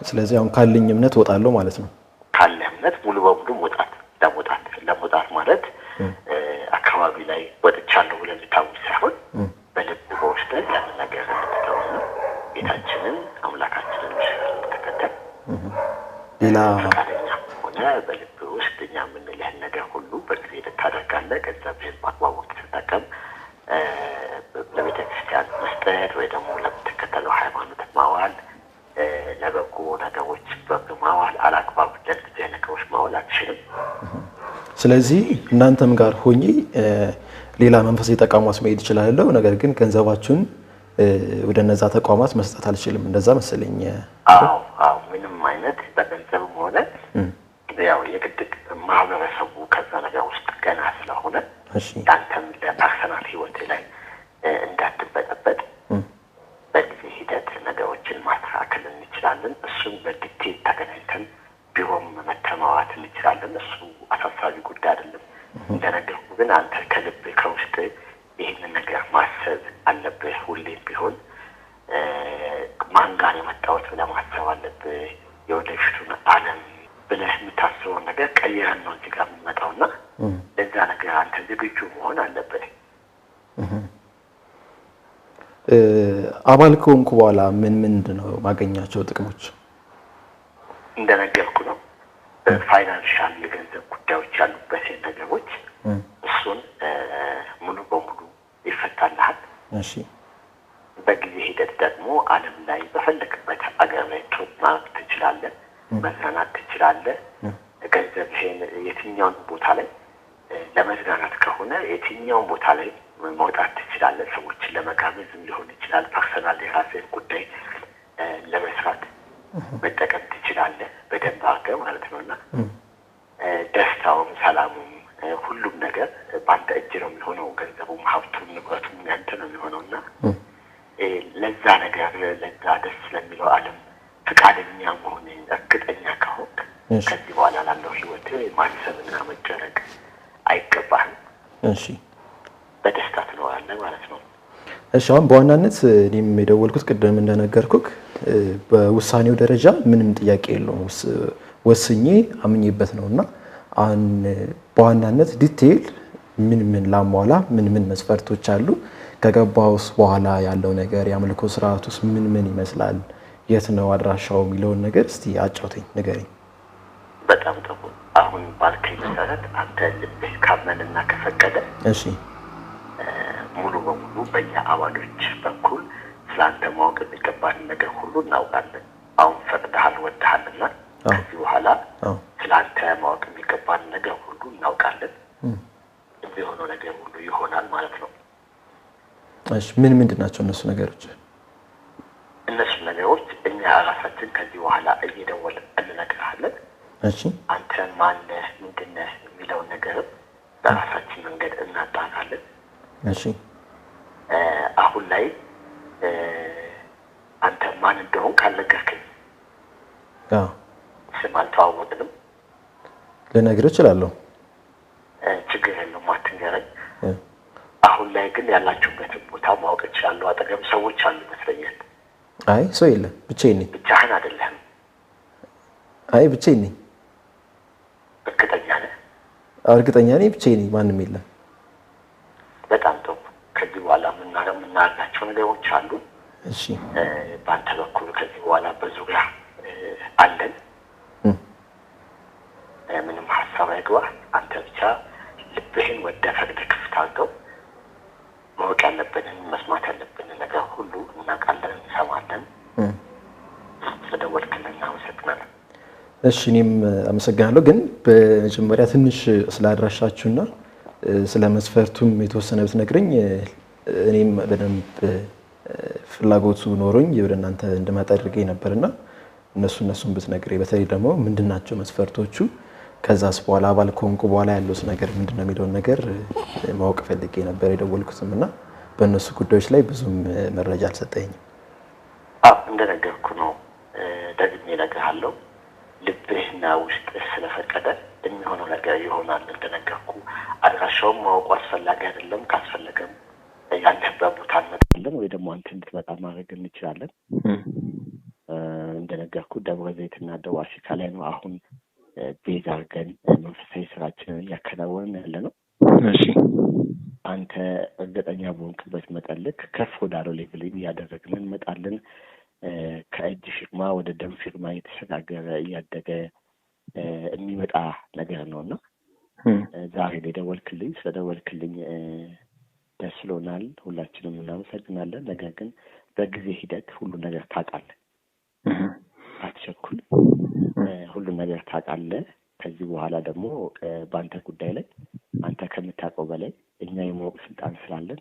ስለዚህ አሁን ካለኝ እምነት ወጣለሁ ማለት ነው። ካለ እምነት ሙሉ በሙሉ ለመውጣት ማለት አካባቢ ላይ ወጥቻለሁ ብለን ልታውጅ ሳይሆን በልብ በውስጥህ ያንን ነገር እንድትተውና ጌታችንን አምላካችንን ተከተል። ሌላ ፈቃደኛ ሆነ በልብ ውስጥ እኛ የምንልህን ነገር ሁሉ በጊዜ ታደርጋለህ። ገንዘብህን በአግባቡ ተጠቀም። ለቤተ ክርስቲያን መስጠት ወይ ደግሞ ለምትከተለው ሃይማኖት ማዋል፣ ለበጎ ነገሮች ማዋል፣ አላግባብ ለእንደዚህ ነገሮች ማዋል አትችልም። ስለዚህ እናንተም ጋር ሆኜ ሌላ መንፈሳዊ ተቋማት መሄድ እችላለሁ፣ ነገር ግን ገንዘባችሁን ወደ እነዛ ተቋማት መስጠት አልችልም። እንደዛ መሰለኝ። አዎ ምንም አይነት በገንዘብም ሆነ ያው የግድ ማህበረሰቡ ከዛ ነገር ውስጥ ገና ስለሆነ አንተም ለፐርሰናል ህይወት ላይ እንዳትበጠበጥ በጊዜ ሂደት ነገሮችን ማስተካከል እንችላለን። እሱን በዲቴል ተገናኝተን ቢሆን መተማማት እንችላለን። እሱ አሳሳቢ ጉዳይ አይደለም። እንደነገርኩ ግን አንተ ከልብ ከውስጥ ይህንን ነገር ማሰብ አለብህ። ሁሌም ቢሆን ማን ጋር የመጣሁት ብለህ ማሰብ አለብህ። የወደፊቱን ዓለም ብለህ የምታስበውን ነገር ቀይረን ነው እዚህ ጋር የምንመጣውና ለዛ ነገር አንተ ዝግጁ መሆን አለብህ። አባል ከሆንኩ በኋላ ምንድን ነው ማገኛቸው ጥቅሞች? እንደነገርኩ ነው ፋይናንሻል የገንዘብ ጉዳዮች ያሉበት ነገሮች እሱን ሙሉ በሙሉ ይፈታልሃል። እሺ። በጊዜ ሂደት ደግሞ ዓለም ላይ በፈለክበት አገር ላይ ቱር ማድረግ ትችላለህ፣ መዝናናት ትችላለህ። ገንዘብህን የትኛውን ቦታ ላይ ለመዝናናት ከሆነ የትኛውን ቦታ ላይ መውጣት ትችላለህ። ሰዎችን ለመጋበዝም ሊሆን ይችላል። ፐርሰናል የራስህን ጉዳይ ለመስራት መጠቀም ትችላለህ። በደንብ አድርገህ ማለት ነውና ደስታውም ሰላሙም ሁሉም ነገር በአንተ እጅ ነው የሚሆነው። ገንዘቡም ሀብቱም ንብረቱም ያንተ ነው የሚሆነውና ለዛ ነገር ለዛ ደስ ስለሚለው ዓለም ፈቃደኛ መሆን እርግጠኛ ከሆንክ ከዚህ በኋላ ላለው ህይወት ማሰብና መጨነቅ አይገባህም። እሺ፣ በደስታ ትኖራለህ ማለት ነው። እሺ፣ አሁን በዋናነት እኔም የደወልኩት ቅድም እንደነገርኩክ በውሳኔው ደረጃ ምንም ጥያቄ የለውም። ወስኜ አምኜበት ነውና አሁን በዋናነት ዲቴል ምን ላሟላ ምን መስፈርቶች አሉ፣ ከገባውስ በኋላ ያለው ነገር የአምልኮ ስርዓቱስ ምን ይመስላል፣ የት ነው አድራሻው የሚለውን ነገር እስቲ አጫውተኝ፣ ንገረኝ። በጣም ጥሩ። አሁን ባልከኝ መሰረት አንተ ልብህ ካመንና ከፈቀደ እሺ ሙሉ በሙሉ በእኛ አባሎች በኩል ስለአንተ ማወቅ የሚገባን ነገር ሁሉ እናውቃለን። አሁን ፈቅደሃል ወድሃልና ከዚህ በኋላ ስለአንተ ማወቅ የሚገባን ነገር ሁሉ እናውቃለን። እዚህ የሆነው ነገር ሁሉ ይሆናል ማለት ነው። እሺ፣ ምንድን ናቸው እነሱ ነገሮች? እነሱ ነገሮች እኛ ራሳችን ከዚህ በኋላ እየደወልን እንነግርሃለን። እሺ፣ አንተ ማነህ ምንድነህ የሚለውን ነገርም በራሳችን መንገድ እናጣራለን። እሺ፣ አሁን ላይ አንተ ማን እንደሆን ካልነገርከኝ ስም አልተዋወቅንም። ልነግርህ እችላለሁ። ችግር የለውም፣ አትንገረኝ። አሁን ላይ ግን ያላችሁበትን ቦታ ማወቅ እችላለሁ። አጠገብ ሰዎች አሉ ይመስለኛል። አይ ሰው የለም፣ ብቻዬን ነኝ። ብቻህን አይደለህም? አይ ብቻዬን ነኝ። እርግጠኛ ነህ? እርግጠኛ ነኝ፣ ብቻዬን ነኝ፣ ማንም የለም። በጣም ጥሩ። ከዚህ በኋላ የምናደርጋቸው ነገሮች አሉ። እሺ፣ በአንተ በኩል ከዚህ በኋላ በዙሪያ አለን። ምንም ሀሳብ አይግባህ። አንተ ብቻ ልብህን ወደ ፈቅደ ክፍት አድርገው። ማወቅ ያለብንን መስማት ያለብንን ነገር ሁሉ እናውቃለን፣ እንሰማለን። ስለደወልክልን እናመሰግናለን። እሺ፣ እኔም አመሰግናለሁ። ግን በመጀመሪያ ትንሽ ስለ አድራሻችሁና ስለ መስፈርቱም የተወሰነ ብትነግረኝ እኔም በደንብ ፍላጎቱ ኖሮኝ ወደ እናንተ እንድመጣ አድርገኝ ነበርና እነሱን ብትነግረኝ፣ በተለይ ደግሞ ምንድናቸው መስፈርቶቹ፣ ከዛስ በኋላ አባል ከሆንኩ በኋላ ያለውስ ነገር ምንድነው የሚለውን ነገር ማወቅ ፈልጌ ነበር የደወልኩትም እና በእነሱ ጉዳዮች ላይ ብዙም መረጃ አልሰጠኝም። እንደነገርኩ ነው። ደግሜ እነግርሃለሁ። ልብህና ውስጥህ ስለፈቀደ የሚሆነው ነገር ይሆናል። እንደነገርኩ አድራሻውን ማወቁ አስፈላጊ አይደለም። ካስፈለገም ያለህበት ቦታ እንመጣለን ወይ ደግሞ አንተ እንድትመጣ ማድረግ እንችላለን። እንደነገርኩ ደብረ ዘይትና ደቡብ አፍሪካ ላይ ነው አሁን ቤዝ አድርገን መንፈሳዊ ስራችንን እያከናወንን ያለ ነው። እሺ፣ አንተ እርግጠኛ በሆንክበት መጠን ልክ ከፍ ወዳለው ሌቭል እያደረግን እንመጣለን። ከእጅ ፊርማ ወደ ደም ፊርማ እየተሸጋገረ እያደገ የሚመጣ ነገር ነውና ዛሬ የደወልክልኝ ስለደወልክልኝ ደስ ብሎናል። ሁላችንም እናመሰግናለን። ነገር ግን በጊዜ ሂደት ሁሉ ነገር ታውቃለህ፣ አትቸኩል። ሁሉ ነገር ታውቃለህ። ከዚህ በኋላ ደግሞ በአንተ ጉዳይ ላይ አንተ ከምታውቀው በላይ እኛ የማወቅ ስልጣን ስላለን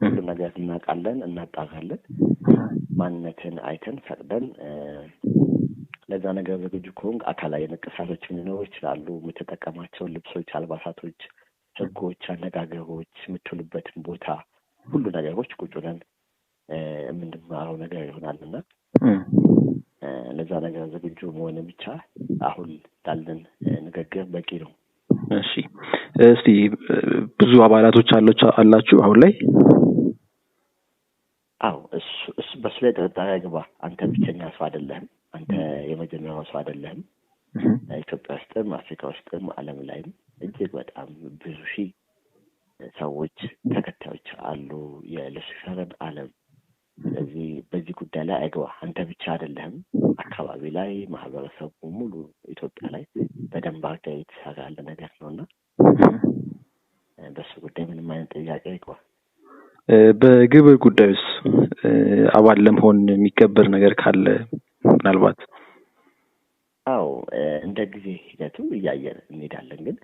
ሁሉ ነገር እናውቃለን፣ እናጣራለን። ማንነትን አይተን ፈቅደን ለዛ ነገር ዝግጁ ከሆንክ አካላዊ ንቅሳቶች ሊኖሩ ይችላሉ። የምትጠቀማቸው ልብሶች፣ አልባሳቶች፣ ህጎች፣ አነጋገሮች፣ የምትውልበትን ቦታ ሁሉ ነገሮች ቁጭ ብለን የምንማረው ነገር ይሆናልና ለዛ ነገር ዝግጁ መሆን ብቻ አሁን ላለን ንግግር በቂ ነው። እሺ፣ እስቲ ብዙ አባላቶች አላችሁ አሁን ላይ? አዎ፣ እሱ በሱ ላይ ጥርጣሬ አይግባ። አንተ ብቸኛ ሰው አይደለህም። አንተ የመጀመሪያው ሰው አይደለህም። ኢትዮጵያ ውስጥም አፍሪካ ውስጥም ዓለም ላይም እጅግ በጣም ብዙ ሺህ ሰዎች ተከታዮች አሉ የሉሲፈርን ዓለም። ስለዚህ በዚህ ጉዳይ ላይ አይግባ። አንተ ብቻ አይደለህም። አካባቢ ላይ ማህበረሰቡ ሙሉ ኢትዮጵያ ላይ በደንብ አድርገህ የተሰራ ያለ ነገር ነውና በሱ ጉዳይ ምንም አይነት ጥያቄ አይግባ። በግብር ጉዳይስ አባል ለመሆን የሚከበር ነገር ካለ ምናልባት? አዎ፣ እንደ ጊዜ ሂደቱ እያየን እንሄዳለን። ግን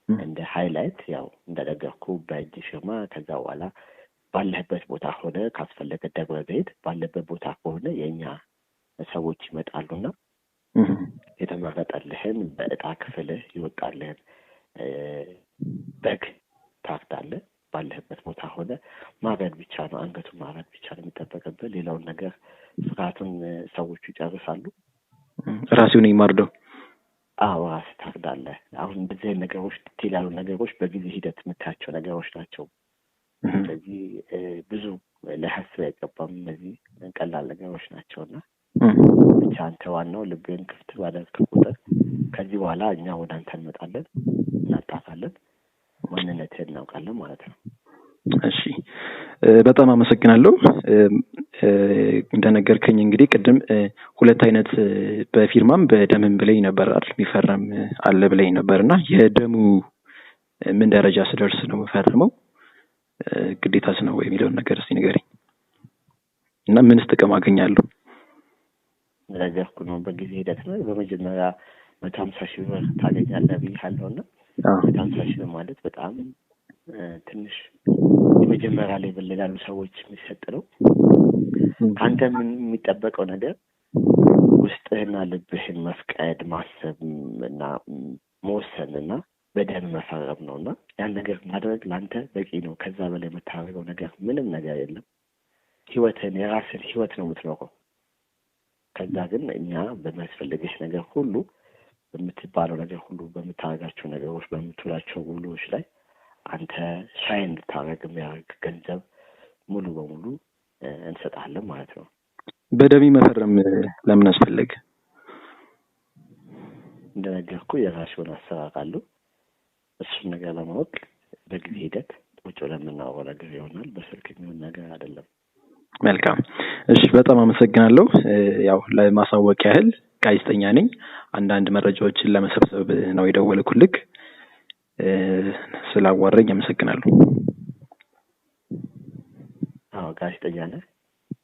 እንደ ሃይላይት ያው እንደነገርኩ በእጅ ፊርማ፣ ከዛ በኋላ ባለህበት ቦታ ሆነ ካስፈለገ ደብረ ዘይት ባለበት ቦታ ከሆነ የእኛ ሰዎች ይመጣሉና የተመረጠልህን በእጣ ክፍልህ ይወጣልህን በግ ታርዳለህ። ባለህበት ቦታ ሆነ ማረድ ብቻ ነው፣ አንገቱን ማረድ ብቻ ነው የሚጠበቅብህ። ሌላውን ነገር ስርዓቱን ሰዎቹ ይጨርሳሉ። ራሱን ይማርደው። አዎ፣ ራስህ ታርዳለህ። አሁን እንደዚህ ነገሮች ዲቴል ያሉ ነገሮች በጊዜ ሂደት የምታያቸው ነገሮች ናቸው። ስለዚህ ብዙ ለሐስብ አይገባም። እነዚህ ቀላል ነገሮች ናቸውና ብቻ አንተ ዋናው ልብህን ክፍት ባደረግክ ቁጥር ከዚህ በኋላ እኛ ወደ አንተ እንመጣለን፣ እናጣፋለን፣ ማንነትህን እናውቃለን ማለት ነው። እሺ፣ በጣም አመሰግናለሁ። እንደነገርከኝ እንግዲህ ቅድም ሁለት አይነት በፊርማም በደምም ብለኝ ነበር አይደል? የሚፈረም አለ ብለኝ ነበርና የደሙ ምን ደረጃ ስደርስ ነው የምፈርመው? ግዴታስ ነው የሚለውን ነገር እስቲ ንገረኝ እና ምንስ ጥቅም አገኛለሁ? ነገርኩ ነው በጊዜ ሂደት ነው። በመጀመሪያ 150,000 ብር ታገኛለህ ብያለሁና 150,000 ብር ማለት በጣም ትንሽ የመጀመሪያ ላይ ያሉ ሰዎች የሚሰጥ ነው። ከአንተ ምን የሚጠበቀው ነገር ውስጥህና ልብህን መፍቀድ፣ ማሰብ እና መወሰን እና በደም መፈረም ነውና ያን ነገር ማድረግ ለአንተ በቂ ነው። ከዛ በላይ የምታደርገው ነገር ምንም ነገር የለም። ህይወትን የራስን ህይወት ነው የምትኖረው። ከዛ ግን እኛ በሚያስፈልግሽ ነገር ሁሉ፣ በምትባለው ነገር ሁሉ፣ በምታደርጋቸው ነገሮች፣ በምትውላቸው ውሎች ላይ አንተ ሻይን እንድታደርግ የሚያደርግ ገንዘብ ሙሉ በሙሉ እንሰጣለን ማለት ነው። በደም መፈረም ለምን አስፈለገ? እንደነገርኩ የራሱ የሆነ አሰራር አለው። እሱን ነገር ለማወቅ በጊዜ ሂደት ቁጭ ብለን የምናወራው ነገር ይሆናል። በስልክ የሚሆን ነገር አይደለም። መልካም። እሺ፣ በጣም አመሰግናለሁ። ያው ለማሳወቅ ያህል ጋዜጠኛ ነኝ። አንዳንድ መረጃዎችን ለመሰብሰብ ነው የደወልኩልክ። ስላዋረኝ አመሰግናለሁ። አዎ፣ ጋዜጠኛ ነህ?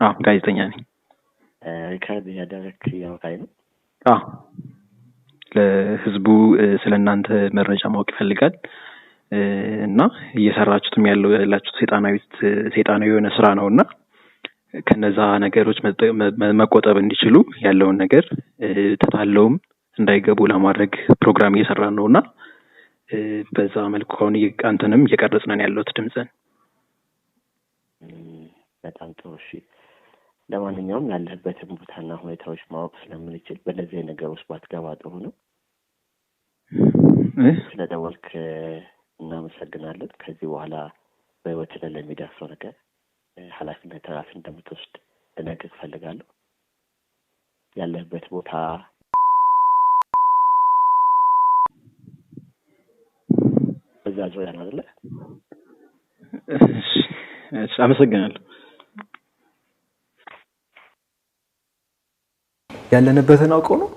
አዎ፣ ጋዜጠኛ ነኝ። ሪካርድ ያደረክ ያውቃይ ነው? አዎ፣ ለህዝቡ ስለእናንተ መረጃ ማወቅ ይፈልጋል እና እየሰራችሁትም ያላችሁት ሰይጣናዊ የሆነ ስራ ነውና ከነዛ ነገሮች መቆጠብ እንዲችሉ ያለውን ነገር ተታለውም እንዳይገቡ ለማድረግ ፕሮግራም እየሰራን ነውና በዛ መልኩ አሁን አንተንም እየቀረጽነን ያለውት ድምጽን። በጣም ጥሩ። እሺ፣ ለማንኛውም ያለህበትን ቦታና ሁኔታዎች ማወቅ ስለምንችል በእነዚህ ነገር ውስጥ ባትገባ ጥሩ ነው። ስለደወልክ እናመሰግናለን። ከዚህ በኋላ በህይወት ላይ ለሚደርሰው ነገር ኃላፊነት ራስ እንደምትወስድ ልነግርህ እፈልጋለሁ። ያለህበት ቦታ በዛ ዙሪያ ነው አይደለ? እሺ፣ አመሰግናለሁ። ያለንበትን አውቀው ነው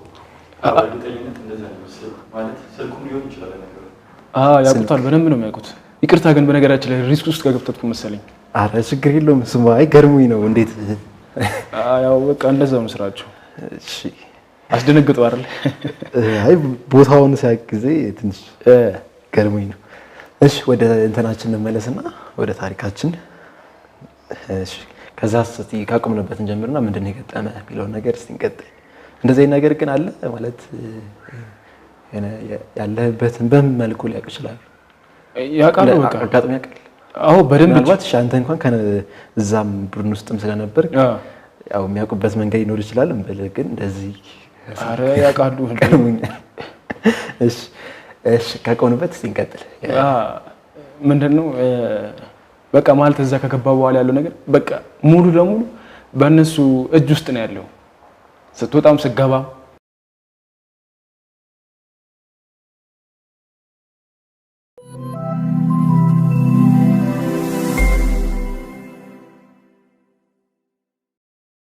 እርግጠኝነት እንደዛ ነው ማለት ስልኩም ሊሆን ይችላል ነገር ያውቁታል፣ በደንብ ነው የሚያውቁት። ይቅርታ ግን በነገራችን ላይ ሪስክ ውስጥ ከገብተትኩ መሰለኝ። አረ ችግር የለውም ስማ፣ አይ ገርሞኝ ነው። እንዴት ያው በቃ እንደዛው ነው ስራቸው። እሺ አስደነግጠው አይደል? አይ ቦታውን ሲያውቅ ጊዜ ትንሽ ገርሞኝ ነው። እሺ ወደ እንትናችን እንመለስና ወደ ታሪካችን። እሺ ከዛ እስቲ ካቆምንበት እንጀምርና ምንድን ነው የገጠመ የሚለውን ነገር እስቲ እንቀጥል። እንደዚህ አይነት ነገር ግን አለ ማለት ያለህበትን በምን መልኩ ሊያውቅ ይችላል? ያውቃሉ በቃ አጋጥሞ ያውቃል? አዎ በደንብ ምናልባት አንተ እንኳን እዛም ቡድን ውስጥም ስለነበር ያው የሚያውቁበት መንገድ ይኖር ይችላል እንበል። ግን እንደዚህ አረ ያውቃሉ። እሺ እሺ ካቆምንበት እስቲ እንቀጥል። ምንድነው በቃ ማለት እዛ ከገባ በኋላ ያለው ነገር በቃ ሙሉ ለሙሉ በእነሱ እጅ ውስጥ ነው ያለው። ስትወጣም ስትገባም